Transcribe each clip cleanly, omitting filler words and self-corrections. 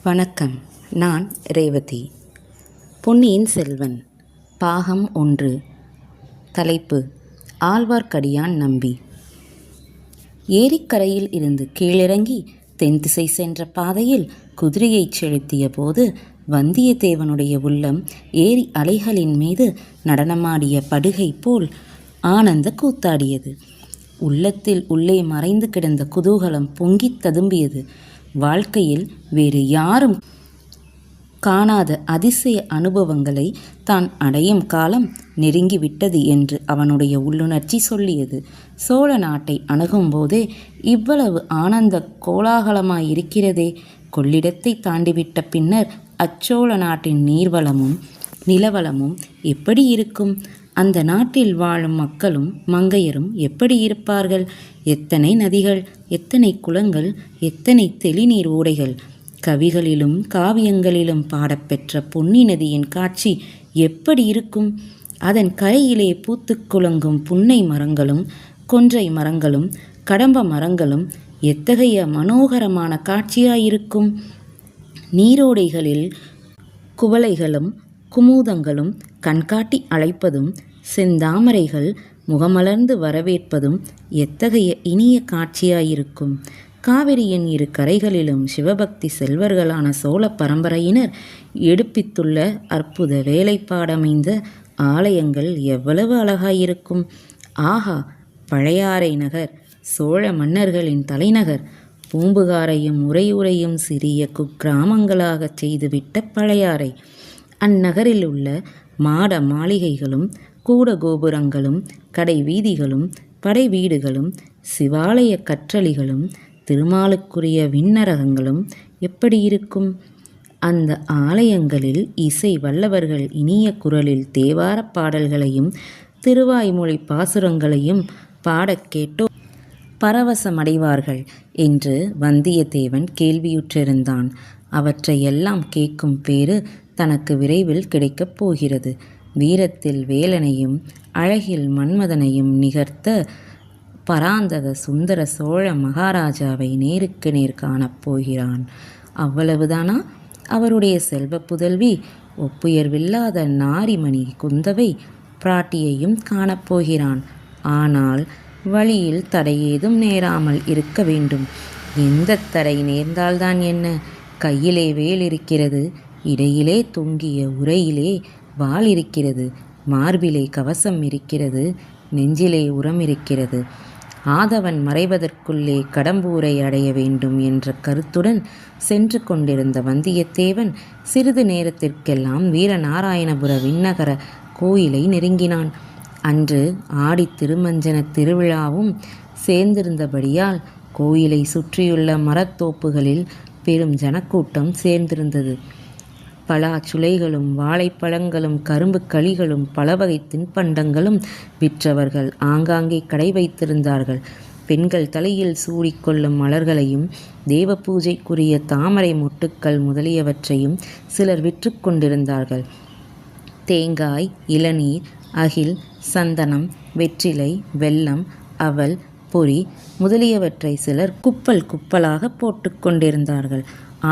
வணக்கம். நான் ரேவதி. பொன்னியின் செல்வன் பாகம் 1. தலைப்பு: ஆழ்வார்க்கடியான் நம்பி. ஏரிக்கரையில் இருந்து கீழிறங்கி தென் திசை சென்ற பாதையில் குதிரையைச் செலுத்திய போது வந்தியத்தேவனுடைய உள்ளம் ஏரி அலைகளின் மீது நடனமாடிய படுகை போல் ஆனந்த கூத்தாடியது. உள்ளத்தில் உள்ளே மறைந்து கிடந்த குதூகலம் பொங்கித் ததும்பியது. வாழ்க்கையில் வேறு யாரும் காணாத அதிசய அனுபவங்களை தான் அடையும் காலம் நெருங்கிவிட்டது என்று அவனுடைய உள்ளுணர்ச்சி சொல்லியது. சோழ நாட்டை அணுகும்போதே இவ்வளவு ஆனந்த கோலாகலமாயிருக்கிறதே. கொள்ளிடத்தை தாண்டிவிட்ட பின்னர் அச்சோழ நாட்டின் நீர்வளமும் நிலவளமும் எப்படி இருக்கும்? அந்த நாட்டில் வாழும் மக்களும் மங்கையரும் எப்படி இருப்பார்கள்? எத்தனை நதிகள், எத்தனை குளங்கள், எத்தனை தெளிநீர் ஓடைகள்! கவிகளிலும் காவியங்களிலும் பாடப்பெற்ற பொன்னி நதியின் காட்சி எப்படி இருக்கும்? அதன் கரையிலே பூத்து குலங்கும் புன்னை மரங்களும் கொன்றை மரங்களும் கடம்ப மரங்களும் எத்தகைய மனோகரமான காட்சியாயிருக்கும்! நீரோடைகளில் குவளைகளும் குமுதங்களும் கண்காட்டி அழைப்பதும் செந்தாமரைகள் முகமலர்ந்து வரவேற்பதும் எத்தகைய இனிய காட்சியாயிருக்கும்! காவிரியின் இரு கரைகளிலும் சிவபக்தி செல்வர்களான சோழ பரம்பரையினர் எடுப்பித்துள்ள அற்புத வேலைப்பாடமைந்த ஆலயங்கள் எவ்வளவு அழகாயிருக்கும்! ஆஹா! பழையாறை நகர், சோழ மன்னர்களின் தலைநகர், பூம்புகாரையும் உறையூரையும் சிறிய குக்கிராமங்களாகச் செய்துவிட்ட பழையாறை. அந்நகரில் உள்ள மாட மாளிகைகளும் கூட கோபுரங்களும் கடை வீதிகளும் படை வீடுகளும் சிவாலய கற்றளிகளும் திருமாலுக்குரிய விண்ணரகங்களும் எப்படி இருக்கும்? அந்த ஆலயங்களில் இசை வல்லவர்கள் இனிய குரலில் தேவாரப் பாடல்களையும் திருவாய்மொழி பாசுரங்களையும் பாடக் கேட்டோ பரவசமடைவார்கள் என்று வந்தியத்தேவன் கேள்வியுற்றிருந்தான். அவற்றையெல்லாம் கேட்கும் பேறு தனக்கு விரைவில் கிடைக்கப் போகிறது. வீரத்தில் வேலனையும் அழகில் மன்மதனையும் நிகர்த்த பராந்தக சுந்தர சோழ மகாராஜாவை நேருக்கு நேர் காணப்போகிறான். அவ்வளவுதானா? அவருடைய செல்வ புதல்வி ஒப்புயர்வில்லாத நாரிமணி குந்தவை பிராட்டியையும் காணப்போகிறான். ஆனால் வழியில் தடையேதும் நேராமல் இருக்க வேண்டும். எந்த தடை நேர்ந்தால்தான் என்ன? கையிலே வேல் இருக்கிறது, இடையிலே தொங்கிய உரையிலே வாள் இருக்கிறது, மார்பிலே கவசம் இருக்கிறது, நெஞ்சிலே உரம் இருக்கிறது. ஆதவன் மறைவதற்குள்ளே கடம்பூரை அடைய வேண்டும் என்ற கருத்துடன் சென்று கொண்டிருந்த வந்தியத்தேவன் சிறிது நேரத்திற்கெல்லாம் வீரநாராயணபுர விண்ணகர கோயிலை நெருங்கினான். அன்று ஆடி திருமஞ்சன திருவிழாவும் சேர்ந்திருந்தபடியால் கோயிலை சுற்றியுள்ள மரத்தோப்புகளில் பெரும் ஜனக்கூட்டம் சேர்ந்திருந்தது. பலாச்சுளைகளும் வாழைப்பழங்களும் கரும்பு களிகளும் பலவகை தின்பண்டங்களும் விற்றவர்கள் ஆங்காங்கே கடை வைத்திருந்தார்கள். பெண்கள் தலையில் சூடிக்கொள்ளும் மலர்களையும் தேவ பூஜைக்குரிய தாமரை மொட்டுக்கள் முதலியவற்றையும் சிலர் விற்று கொண்டிருந்தார்கள். தேங்காய், இளநீர், அகில், சந்தனம், வெற்றிலை, வெல்லம், அவல், பொறி முதலியவற்றை சிலர் குப்பல் குப்பலாக போட்டு கொண்டிருந்தார்கள்.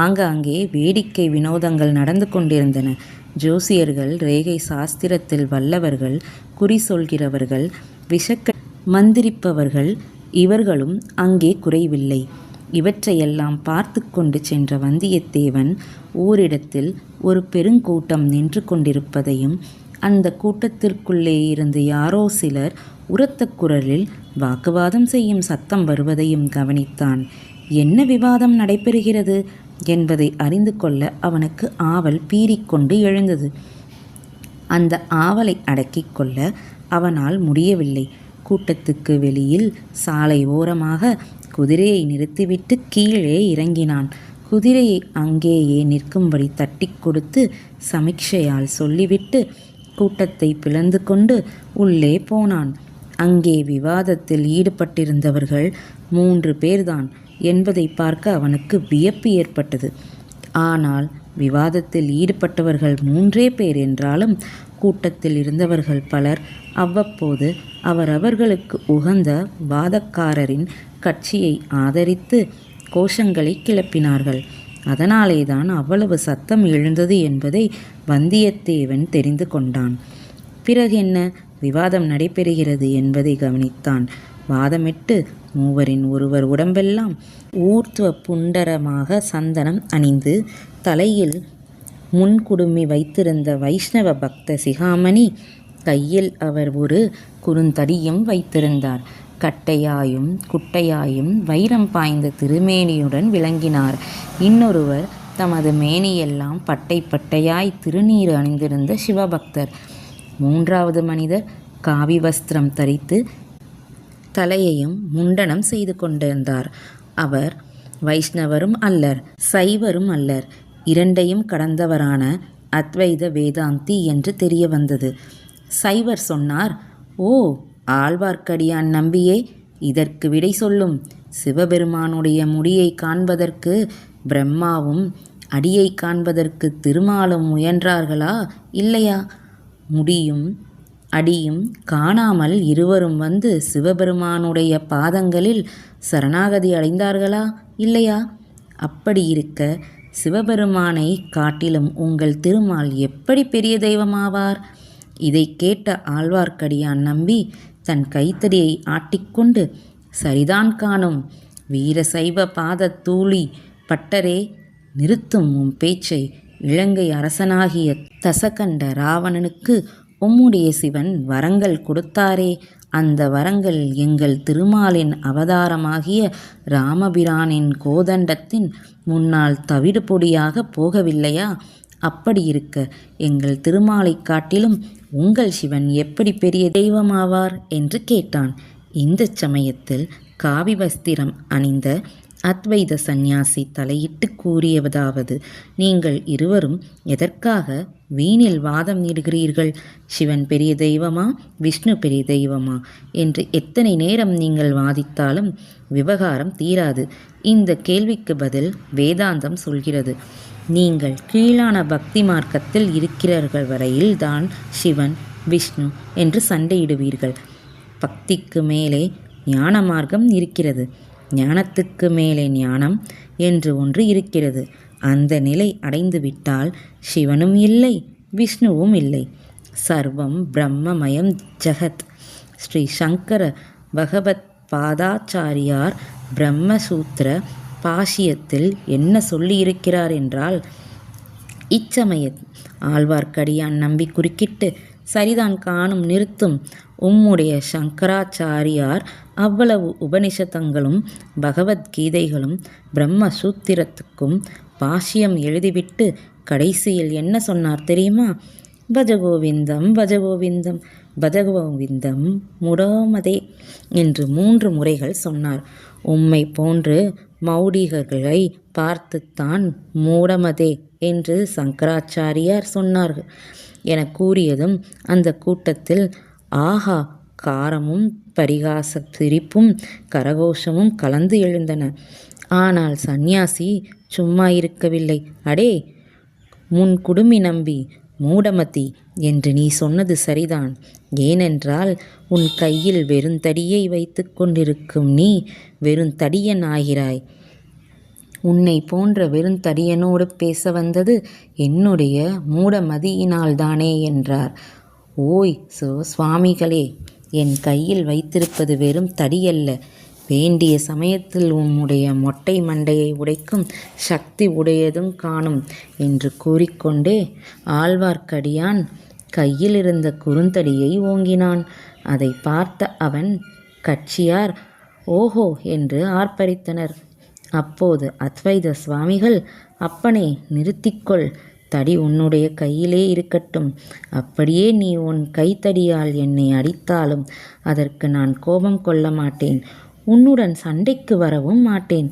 ஆங்காங்கே வேடிக்கை வினோதங்கள் நடந்து கொண்டிருந்தன. ஜோசியர்கள், ரேகை சாஸ்திரத்தில் வல்லவர்கள், குறி சொல்கிறவர்கள், விஷக்க மந்திரிப்பவர்கள் இவர்களும் அங்கே குறைவில்லை. இவற்றையெல்லாம் பார்த்து கொண்டு சென்ற வந்தியத்தேவன் ஓரிடத்தில் ஒரு பெருங்கூட்டம் நின்று கொண்டிருப்பதையும் அந்த கூட்டத்திற்குள்ளே இருந்து யாரோ சிலர் உரத்த குரலில் வாக்குவாதம் செய்யும் சத்தம் வருவதையும் கவனித்தான். என்ன விவாதம் நடைபெறுகிறது என்பதை அறிந்து கொள்ள அவனுக்கு ஆவல் பீறிக்கொண்டு எழுந்தது. அந்த ஆவலை அடக்கிக் கொள்ள அவனால் முடியவில்லை. கூட்டத்துக்கு வெளியில் சாலை ஓரமாக குதிரையை நிறுத்திவிட்டு கீழே இறங்கினான். குதிரையை அங்கேயே நிற்கும்படி தட்டி கொடுத்து சமிக்ஷையால் சொல்லிவிட்டு கூட்டத்தை பிளந்து கொண்டு உள்ளே போனான். அங்கே விவாதத்தில் ஈடுபட்டிருந்தவர்கள் 3 பேர்தான் என்பதை பார்க்க அவனுக்கு வியப்பு ஏற்பட்டது. ஆனால் விவாதத்தில் ஈடுபட்டவர்கள் 3 பேர் என்றாலும் கூட்டத்தில் இருந்தவர்கள் பலர் அவ்வப்போது அவரவர்களுக்கு உகந்த வாதக்காரரின் கட்சியை ஆதரித்து கோஷங்களை கிளப்பினார்கள். அதனாலே தான் அவ்வளவு சத்தம் எழுந்தது என்பதை வந்தியத்தேவன் தெரிந்து கொண்டான். பிறகு என்ன விவாதம் நடைபெறுகிறது என்பதை கவனித்தான். வாதமிட்டு மூவரின் ஒருவர் உடம்பெல்லாம் ஊர்த்துவ புண்டரமாக சந்தனம் அணிந்து தலையில் முன்குடுமி வைத்திருந்த வைஷ்ணவ பக்த சிகாமணி கையில் அவர் ஒரு குறுந்தடியும் வைத்திருந்தார். கட்டையாயும் குட்டையாயும் வைரம் பாய்ந்த திருமேனியுடன் விளங்கினார். இன்னொருவர் தமது மேனியெல்லாம் பட்டை பட்டையாய் திருநீறு அணிந்திருந்த சிவபக்தர். மூன்றாவது மனிதர் காவி வஸ்திரம் தரித்து தலையையும் முண்டனம் செய்து கொண்டிருந்தார். அவர் வைஷ்ணவரும் அல்லர், சைவரும் அல்லர், இரண்டையும் கடந்தவரான அத்வைத வேதாந்தி என்று தெரிய வந்தது. சைவர் சொன்னார், ஓ ஆழ்வார்க்கடியான் நம்பியே, இதற்கு விடை சொல்லும். சிவபெருமானுடைய முடியை காண்பதற்கு பிரம்மாவும் அடியை காண்பதற்கு திருமாலும் முயன்றார்களா இல்லையா? முடியும் அடியும் காணாமல் இருவரும் வந்து சிவபெருமானுடைய பாதங்களில் சரணாகதி அடைந்தார்களா இல்லையா? அப்படி இருக்க சிவபெருமானை காட்டிலும் உங்கள் திருமால் எப்படி பெரிய தெய்வமாவார்? இதை கேட்ட ஆழ்வார்க்கடியான் நம்பி தன் கைத்தடியை ஆட்டிக்கொண்டு, சரிதான் காணும் வீரசைவ பாத தூளி பட்டரே, நிறுத்தும் உம் பேச்சை. இலங்கை அரசனாகிய தசகண்ட ராவணனுக்கு உம்முடைய சிவன் வரங்கள் கொடுத்தாரே, அந்த வரங்கள் எங்கள் திருமாலின் அவதாரமாகிய ராமபிரானின் கோதண்டத்தின் முன்னால் தவிடு பொடியாக போகவில்லையா? அப்படி இருக்க எங்கள் திருமாலை காட்டிலும் உங்கள் சிவன் எப்படி பெரிய தெய்வமாவார் என்று கேட்டான். இந்த சமயத்தில் காவி வஸ்திரம் அணிந்த அத்வைத சந்நியாசி தலையிட்டு கூறியதாவது, நீங்கள் இருவரும் எதற்காக வீணில் வாதம் இடுகிறீர்கள்? சிவன் பெரிய தெய்வமா, விஷ்ணு பெரிய தெய்வமா என்று எத்தனை நேரம் நீங்கள் வாதித்தாலும் விவகாரம் தீராது. இந்த கேள்விக்கு பதில் வேதாந்தம் சொல்கிறது. நீங்கள் கீழான பக்தி மார்க்கத்தில் இருக்கிறவர்கள் வரையில் தான் சிவன் விஷ்ணு என்று சண்டையிடுவீர்கள். பக்திக்கு மேலே ஞான மார்க்கம் இருக்கிறது. ஞானத்துக்கு மேலே ஞானம் என்று ஒன்று இருக்கிறது. அந்த நிலை அடைந்துவிட்டால் சிவனும் இல்லை, விஷ்ணுவும் இல்லை. சர்வம் பிரம்மமயம் ஜகத். ஸ்ரீ சங்கர பகவத் பாதாச்சாரியார் பிரம்மசூத்திர பாஷ்யத்தில் என்ன சொல்லியிருக்கிறார் என்றால், இச்சமய ஆழ்வார்க்கடியான் நம்பி குறுக்கிட்டு, சரிதான் காணும், நிறுத்தும். உம்முடைய சங்கராச்சாரியார் அவ்வளவு உபனிஷதங்களும் பகவத்கீதைகளும் பிரம்மசூத்திரத்துக்கும் பாஷ்யம் எழுதிவிட்டு கடைசியில் என்ன சொன்னார் தெரியுமா? பஜகோவிந்தம் பஜகோவிந்தம் பஜகோவிந்தம் முடோமதே என்று 3 முறைகள் சொன்னார். உம்மை போன்று மௌடிகர்களை பார்த்துத்தான் மூடமதே என்று சங்கராச்சாரியார் சொன்னார்கள் என கூறியதும் அந்த கூட்டத்தில் ஆஹா காரமும் பரிகாச சிரிப்பும் கரகோஷமும் கலந்து எழுந்தன. ஆனால் சந்நியாசி சும்மா இருக்கவில்லை. அடே முன் குடுமி நம்பி மூடமதி என்று நீ சொன்னது சரிதான். ஏனென்றால் உன் கையில் வெறுந்தடியை வைத்து கொண்டிருக்கும் நீ வெறுந்தடியன் ஆகிறாய். உன்னை போன்ற வெறுந்தடியனோடு பேச வந்தது என்னுடைய மூடமதியினால்தானே என்றார். ஓய் சுவாமிகளே, என் கையில் வைத்திருப்பது வெறும் தடியல்ல, வேண்டிய சமயத்தில் உம்முடைய மொட்டை மண்டையை உடைக்கும் சக்தி உடையதும் காணும் என்று கூறிக்கொண்டே ஆழ்வார்க்கடியான் கையில் இருந்த குறுந்தடியை ஓங்கினான். அதை பார்த்த அவன் கட்சியார் ஓஹோ என்று ஆர்ப்பரித்தனர். அப்போது அத்வைத சுவாமிகள், அப்பனே நிறுத்திக்கொள், தடி உன்னுடைய கையிலே இருக்கட்டும். அப்படியே நீ உன் கைத்தடியால் என்னை அடித்தாலும் அதற்கு நான் கோபம் கொள்ள மாட்டேன். உன்னுடன் சண்டைக்கு வரவும் மாட்டேன்.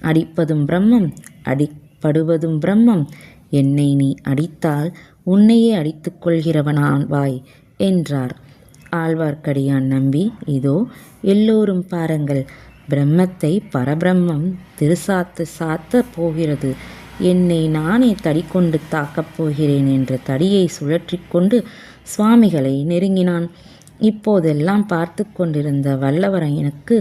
அடிப்பதும் பிரம்மம், அடிப்படுவதும் பிரம்மம். என்னை நீ அடித்தால் உன்னையே அடித்து கொள்கிறவனாவாய் என்றார். ஆழ்வார்க்கடியான் நம்பி, இதோ எல்லோரும் பாருங்கள், பிரம்மத்தை பரபிரம்மம் சாத்த போகிறது. என்னை நானே தடி கொண்டு தாக்கப் போகிறேன் என்ற தடியை சுழற்றி கொண்டு சுவாமிகளை நெருங்கினான். இப்போதெல்லாம் பார்த்து கொண்டிருந்த வல்லவரையனுக்கு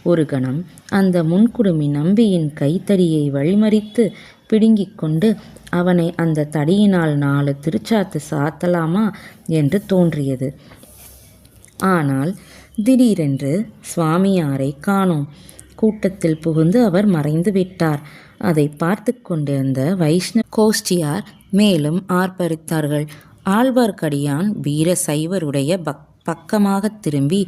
ஒரு கணம் அந்த முன்குடுமி நம்பியின் கைத்தடியை வழிமறித்து பிடுங்கிக் கொண்டு அவனை அந்த தடியினால் 4 திருச்சாத்து சாத்தலாமா என்று தோன்றியது. ஆனால் திடீரென்று சுவாமியாரை காணோம். கூட்டத்தில் புகுந்து அவர் மறைந்து விட்டார். அதை பார்த்து கொண்டிருந்த வைஷ்ணவ கோஷ்டியார் மேலும் ஆர்ப்பரித்தார்கள். ஆழ்வார்க்கடியான் வீர சைவருடைய பக்கமாக திரும்பி,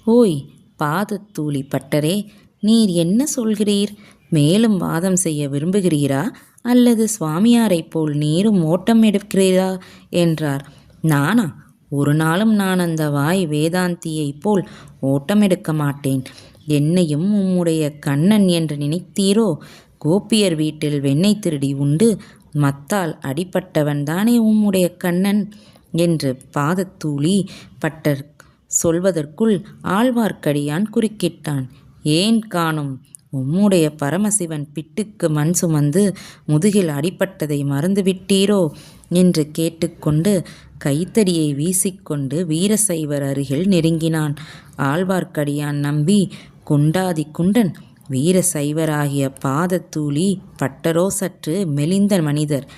ஓய் பாதத்தூளி பட்டரே, நீர் என்ன சொல்கிறீர்? மேலும் வாதம் செய்ய விரும்புகிறீரா அல்லது சுவாமியாரைப் போல் நீரும் ஓட்டம் எடுக்கிறீரா என்றார். நானா? ஒரு நாளும் நான் அந்த வாய் வேதாந்தியைப் போல் ஓட்டம் எடுக்க மாட்டேன். என்னையும் உம்முடைய கண்ணன் என்று நினைத்தீரோ? கோபியர் வீட்டில் வெண்ணெய் திருடி உண்டு மத்தால் அடிப்பட்டவன் தானே உம்முடைய கண்ணன் என்று பாதத்தூளி பட்டர் சொல்வதற்குள் ஆழ்வார்க்கடியான் குறுக்கிட்டான். ஏன் காணும்? உம்முடைய பரமசிவன் பிட்டுக்கு மண் சுமந்து முதுகில் அடிப்பட்டதை மறந்துவிட்டீரோ என்று கேட்டுக்கொண்டு கைத்தடியை வீசிக்கொண்டு வீரசைவர் அருகில் நெருங்கினான். ஆழ்வார்க்கடியான் நம்பி குண்டாதி குண்டன், வீரசைவராகிய பாதத்தூளி பட்டரோ சற்று மெலிந்த மனிதர்.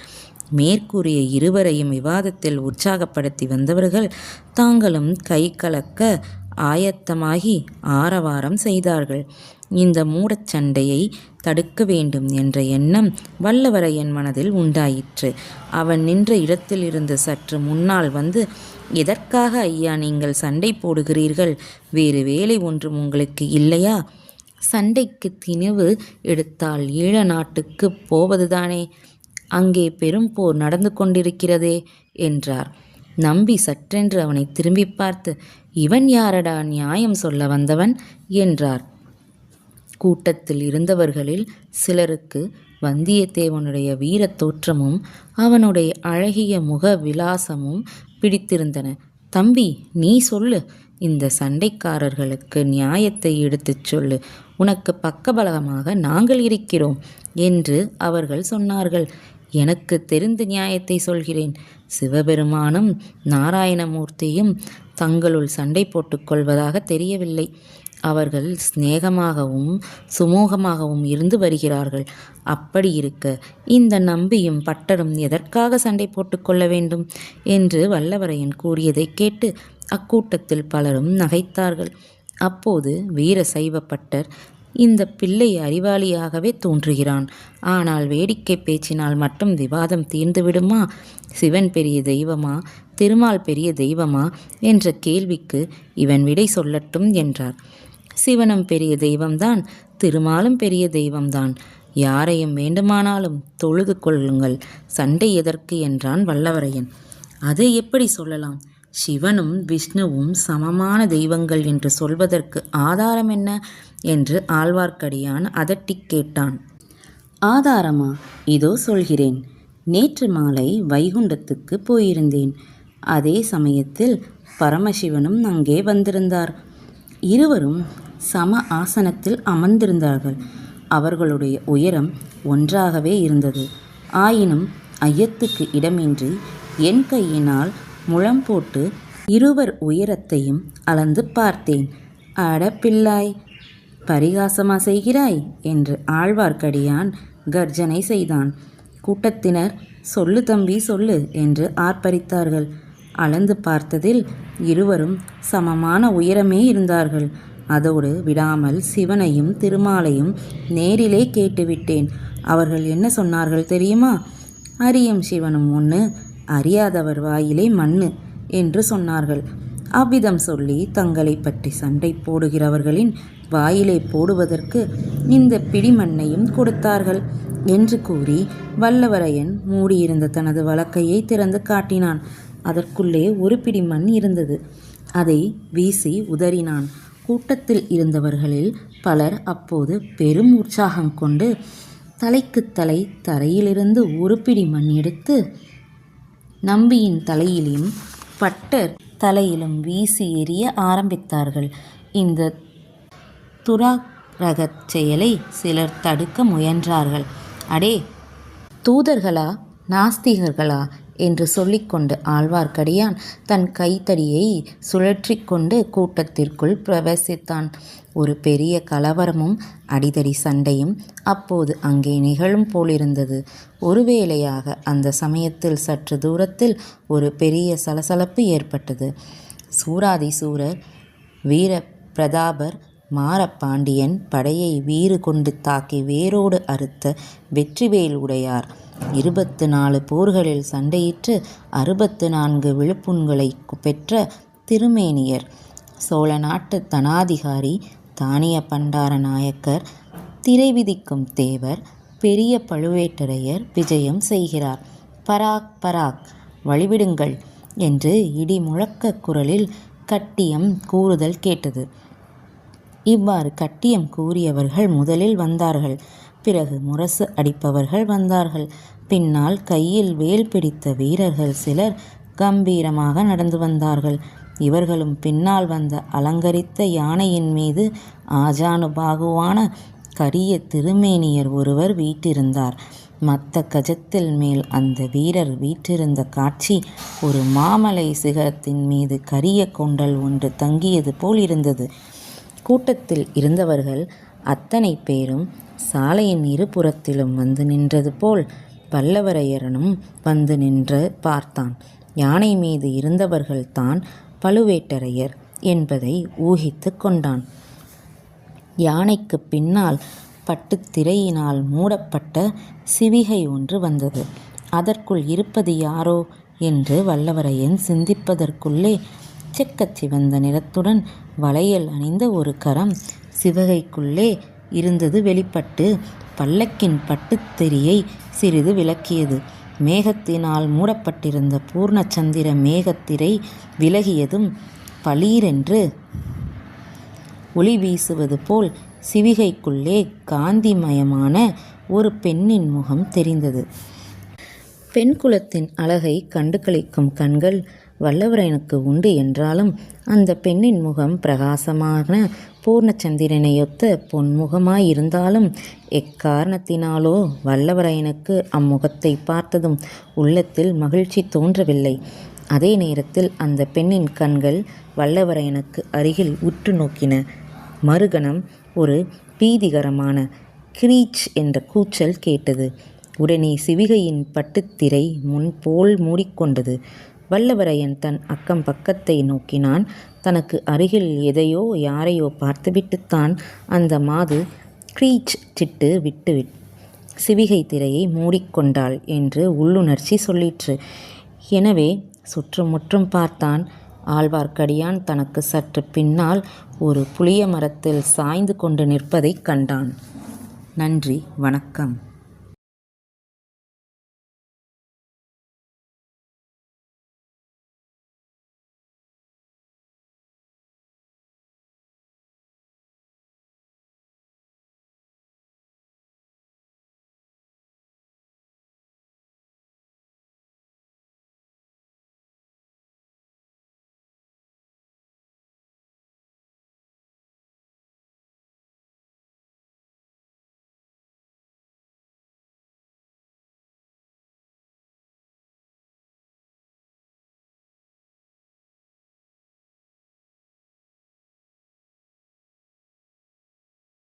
மேற்கூறிய இருவரையும் விவாதத்தில் உற்சாகப்படுத்தி வந்தவர்கள் தாங்களும் கை கலக்க ஆயத்தமாகி ஆரவாரம் செய்தார்கள். இந்த மூடச் சண்டையை தடுக்க வேண்டும் என்ற எண்ணம் வல்லவரையன் மனதில் உண்டாயிற்று. அவன் நின்ற இடத்திலிருந்து சற்று முன்னால் வந்து, எதற்காக ஐயா நீங்கள் சண்டை போடுகிறீர்கள்? வேறு வேலை ஒன்றும் உங்களுக்கு இல்லையா? சண்டைக்கு திணிவு எடுத்தால் ஈழ நாட்டுக்கு போவதுதானே? அங்கே பெரும் போர் நடந்து கொண்டிருக்கிறதே என்றார். நம்பி சற்றென்று அவனை திரும்பி பார்த்து, இவன் யாரடா நியாயம் சொல்ல வந்தவன் என்றார். கூட்டத்தில் இருந்தவர்களில் சிலருக்கு வந்தியத்தேவனுடைய வீரத் தோற்றமும் அவனுடைய அழகிய முக விலாசமும் பிடித்திருந்தன. தம்பி, நீ சொல்லு, இந்த சண்டைக்காரர்களுக்கு நியாயத்தை எடுத்துச் சொல்லு, உனக்கு பக்கபலமாக நாங்கள் இருக்கிறோம் என்று அவர்கள் சொன்னார்கள். எனக்கு தெரிந்த நியாயத்தை சொல்கிறேன். சிவபெருமானும் நாராயணமூர்த்தியும் தங்களுள் சண்டை போட்டுக்கொள்வதாக தெரியவில்லை. அவர்கள் சிநேகமாகவும் சுமூகமாகவும் இருந்து வருகிறார்கள். அப்படி இருக்க இந்த நம்பியும் பட்டரும் எதற்காக சண்டை போட்டுக்கொள்ள வேண்டும் என்று வல்லவரையன் கூறியதை கேட்டு அக்கூட்டத்தில் பலரும் நகைத்தார்கள். அப்போது வீர சைவ பட்டர், இந்த பிள்ளை அறிவாளியாகவே தோன்றுகிறான். ஆனால் வேடிக்கை பேச்சினால் மட்டும் விவாதம் தீர்ந்துவிடுமா? சிவன் பெரிய தெய்வமா, திருமால் பெரிய தெய்வமா என்ற கேள்விக்கு இவன் விடை சொல்லட்டும் என்றார். சிவனும் பெரிய தெய்வம்தான், திருமாலும் பெரிய தெய்வம்தான். யாரையும் வேண்டுமானாலும் தொழுது கொள்ளுங்கள், சண்டை எதற்கு என்றான் வல்லவரையன். அதை எப்படி சொல்லலாம்? சிவனும் விஷ்ணுவும் சமமான தெய்வங்கள் என்று சொல்வதற்கு ஆதாரம் என்ன என்று ஆழ்வார்க்கடியான் அதட்டி கேட்டான். ஆதாரமா? இதோ சொல்கிறேன். நேற்று மாலை வைகுண்டத்துக்கு போயிருந்தேன். அதே சமயத்தில் பரமசிவனும் அங்கே வந்திருந்தார். இருவரும் சம ஆசனத்தில் அமர்ந்திருந்தார்கள். அவர்களுடைய உயரம் ஒன்றாகவே இருந்தது. ஆயினும் ஐயத்துக்கு இடமின்றி என் கையினால் முழம் போட்டு இருவர் உயரத்தையும் அளந்து பார்த்தேன். அட பிள்ளாய், பரிகாசமா செய்கிறாய் என்று ஆழ்வார்க்கடியான் கர்ஜனை செய்தான். கூட்டத்தினர், சொல்லு தம்பி சொல்லு என்று ஆர்ப்பரித்தார்கள். அளந்து பார்த்ததில் இருவரும் சமமான உயரமே இருந்தார்கள். அதோடு விடாமல் சிவனையும் திருமாலையும் நேரிலே கேட்டுவிட்டேன். அவர்கள் என்ன சொன்னார்கள் தெரியுமா? அறியும் சிவனும் ஒன்று, அறியாதவர் வாயிலே மண்ணு என்று சொன்னார்கள். அவ்விதம் சொல்லி தங்களை பற்றி சண்டை போடுகிறவர்களின் வாயிலே போடுவதற்கு இந்த பிடிமண்ணையும் கொடுத்தார்கள் என்று கூறி வல்லவரையன் மூடியிருந்த தனது வலக்கையை திறந்து காட்டினான். அதற்குள்ளே ஒரு பிடி மண் இருந்தது. அதை வீசி உதறினான். கூட்டத்தில் இருந்தவர்களில் பலர் அப்போது பெரும் உற்சாகம் கொண்டு தலைக்கு தலை தரையிலிருந்து ஒரு பிடி மண் எடுத்து நம்பியின் தலையிலும் பட்டர் தலையிலும் வீசி எறிய ஆரம்பித்தார்கள். இந்த துராரகச் செயலை சிலர் தடுக்க முயன்றார்கள். அடே, தூதர்களா நாஸ்திகர்களா என்று சொல்லிக்கொண்டு ஆழ்வார்க்கடியான் தன் கைத்தடியை சுழற்றி கொண்டு கூட்டத்திற்குள் பிரவேசித்தான். ஒரு பெரிய கலவரமும் அடிதடி சண்டையும் அப்போது அங்கே நிகழும் போலிருந்தது. ஒருவேளையாக அந்த சமயத்தில் சற்று தூரத்தில் ஒரு பெரிய சலசலப்பு ஏற்பட்டது. சூராதிசூரர் வீர பிரதாபர் மாரப்பாண்டியன் படையை வீறு கொண்டு தாக்கி வேரோடு அறுத்த வெற்றிவேல் உடையார் 24 போர்களில் சண்டையிட்டு 64 விழுப்புண்களை பெற்ற திருமேனியர், சோழ நாட்டு தனாதிகாரி தானிய பண்டார நாயக்கர், திரை விதிக்கும் தேவர், பெரிய பழுவேட்டரையர் விஜயம் செய்கிறார். பராக் பராக், வழிவிடுங்கள் என்று இடி முழக்க குரலில் கட்டியம் கூறுதல் கேட்டது. இவ்வாறு கட்டியம் கூறியவர்கள் முதலில் வந்தார்கள். பிறகு முரசு அடிப்பவர்கள் வந்தார்கள். பின்னால் கையில் வேல் பிடித்த வீரர்கள் சிலர் கம்பீரமாக நடந்து வந்தார்கள். இவர்களும் பின்னால் வந்த அலங்கரித்த யானையின் மீது ஆஜானுபாகுவான கரிய திருமேனியர் ஒருவர் வீற்றிருந்தார். மத்த கஜத்தில் மேல் அந்த வீரர் வீற்றிருந்த காட்சி ஒரு மாமலை சிகரத்தின் மீது கரிய கொண்டல் ஒன்று தங்கியது போல் இருந்தது. கூட்டத்தில் இருந்தவர்கள் அத்தனை பேரும் சாலையின் இருபுறத்திலும் வந்து நின்றது போல் வல்லவரையரனும் வந்து நின்று பார்த்தான். யானை மீது இருந்தவர்கள்தான் பழுவேட்டரையர் என்பதை ஊகித்து கொண்டான். யானைக்கு பின்னால் பட்டுத் திரையினால் மூடப்பட்ட சிவிகை ஒன்று வந்தது. அதற்குள் இருப்பது யாரோ என்று வல்லவரையன் சிந்திப்பதற்குள்ளே செக்கச் சிவந்த நிறத்துடன் வளையல் அணிந்த ஒரு கரம் சிவகைக்குள்ளே இருந்தது வெளிப்பட்டு பல்லக்கின் பட்டுத்திரையை சிறிது விலக்கியது. மேகத்தினால் மூடப்பட்டிருந்த பூர்ணச்சந்திர மேகத்திரை விலகியதும் பளீரென்று ஒளி வீசுவது போல் சிவிகைக்குள்ளே காந்திமயமான ஒரு பெண்ணின் முகம் தெரிந்தது. பெண் குலத்தின் அழகை கண்டு களிக்கும் கண்கள் வல்லவரையனுக்கு உண்டு என்றாலும் அந்த பெண்ணின் முகம் பிரகாசமான பூர்ணச்சந்திரனையொத்த பொன்முகமாயிருந்தாலும் எக்காரணத்தினாலோ வல்லவரையனுக்கு அம்முகத்தை பார்த்ததும் உள்ளத்தில் மகிழ்ச்சி தோன்றவில்லை. அதே நேரத்தில் அந்த பெண்ணின் கண்கள் வல்லவரையனுக்கு அருகில் உற்று நோக்கின. மறுகணம் ஒரு பீதிகரமான கிரீச் என்ற கூச்சல் கேட்டது. உடனே சிவிகையின் பட்டுத்திரை முன்போல் மூடிக்கொண்டது. வல்லவரையன் தன் அக்கம் பக்கத்தை நோக்கினான். தனக்கு அருகில் எதையோ யாரையோ பார்த்துவிட்டுத்தான் அந்த மாது கிரீச் சிட்டு விட்டு சிவிகை திரையை மூடிக்கொண்டாள் என்று உள்ளுணர்ச்சி சொல்லிற்று. எனவே சுற்றுமுற்றும் பார்த்தான். ஆழ்வார்க்கடியான் தனக்கு சற்று பின்னால் ஒரு புளிய மரத்தில் சாய்ந்து கொண்டு நிற்பதைக் கண்டான். நன்றி, வணக்கம்.